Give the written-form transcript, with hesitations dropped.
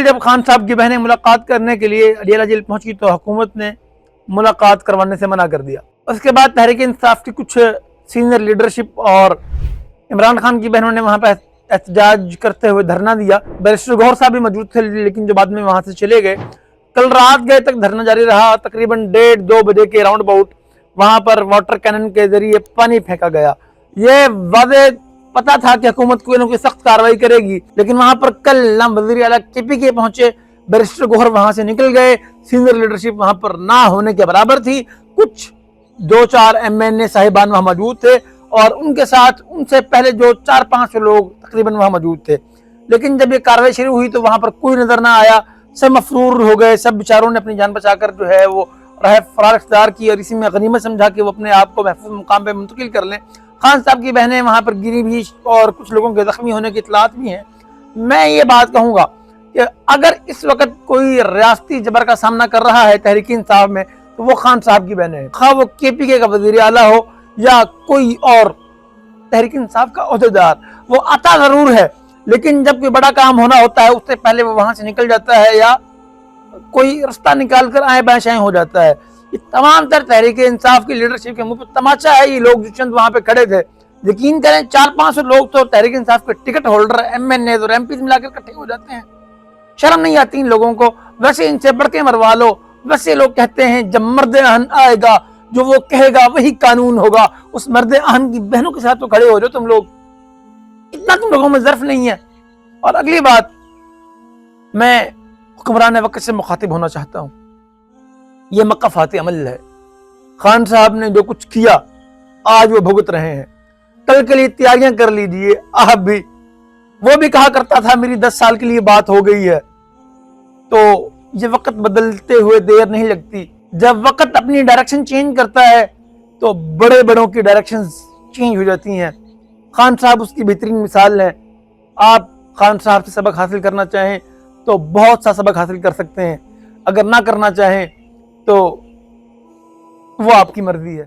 جب خان صاحب کی بہنیں ملاقات کرنے کے لیے اڈیالہ جیل پہنچی تو حکومت نے ملاقات کروانے سے منع کر دیا۔ اس کے بعد تحریک انصاف کی کچھ سینئر لیڈرشپ اور عمران خان کی بہنوں نے وہاں پہ احتجاج کرتے ہوئے دھرنا دیا۔ بیرسٹر گوہر صاحب بھی موجود تھے لیکن جو بعد میں وہاں سے چلے گئے۔ کل رات گئے تک دھرنا جاری رہا، تقریباً 1:30-2 بجے کے راؤنڈ اباؤٹ وہاں پر واٹر کینن کے ذریعے پانی پھینکا گیا۔ یہ واضح پتا تھا کہ حکومت کوئی نہ کوئی سخت کارروائی کرے گی، لیکن وہاں پر کل نہ وزیر اعلیٰ KPK پہنچے، بیرسٹر گوہر وہاں سے نکل گئے، سینئر لیڈرشپ وہاں پر نہ ہونے کے برابر تھی۔ کچھ 2-4 MNA صاحبان وہاں موجود تھے اور ان کے ساتھ ان سے پہلے جو 4-5 لوگ تقریباً وہاں موجود تھے، لیکن جب یہ کارروائی شروع ہوئی تو وہاں پر کوئی نظر نہ آیا، سب مفرور ہو گئے، سب بیچاروں نے اپنی جان بچا کر جو ہے وہ راہ فرار اختیار کی اور اسی میں غنیمت سمجھا کہ وہ اپنے آپ کو محفوظ مقام پہ منتقل کر لیں۔ خان صاحب کی بہنیں وہاں پر گری بھی اور کچھ لوگوں کے زخمی ہونے کی اطلاعات بھی ہیں۔ میں یہ بات کہوں گا کہ اگر اس وقت کوئی ریاستی جبر کا سامنا کر رہا ہے تحریک انصاف میں تو وہ خان صاحب کی بہنیں ہیں، خواہ وہ KPK کا وزیر اعلیٰ ہو یا کوئی اور تحریک انصاف کا عہدیدار، وہ آتا ضرور ہے لیکن جب کوئی بڑا کام ہونا ہوتا ہے اس سے پہلے وہ وہاں سے نکل جاتا ہے یا کوئی رستہ نکال کر آئیں بائیں شائیں ہو جاتا ہے۔ یہ تمام تر تحریک انصاف کی لیڈرشپ کے منہ پہ تماچا ہے۔ یہ لوگ جو چند وہاں پہ کھڑے تھے، یقین کریں 400-500 لوگ تو تحریک انصاف کے ٹکٹ ہولڈر MNAs اور MPs ملا کر اکٹھے ہو جاتے ہیں۔ شرم نہیں آتی ان لوگوں کو؟ ویسے ان سے بڑھ کے مروا لو۔ ویسے لوگ کہتے ہیں جب مرد اہن آئے گا جو وہ کہے گا وہی قانون ہوگا، اس مرد اہن کی بہنوں کے ساتھ تو کھڑے ہو جو تم لوگ، اتنا تم لوگوں میں ظرف نہیں ہے۔ اور اگلی بات، میں حکمران وقت سے مخاطب ہونا چاہتا ہوں، یہ مقفاتی عمل ہے۔ خان صاحب نے جو کچھ کیا آج وہ بھگت رہے ہیں، کل کے لیے تیاریاں کر لیجئے۔ آپ بھی، وہ بھی کہا کرتا تھا میری 10 سال کے لیے بات ہو گئی ہے، تو یہ وقت بدلتے ہوئے دیر نہیں لگتی۔ جب وقت اپنی ڈائریکشن چینج کرتا ہے تو بڑے بڑوں کی ڈائریکشنز چینج ہو جاتی ہیں۔ خان صاحب اس کی بہترین مثال ہے۔ آپ خان صاحب سے سبق حاصل کرنا چاہیں تو بہت سا سبق حاصل کر سکتے ہیں، اگر نہ کرنا چاہیں تو وہ آپ کی مرضی ہے۔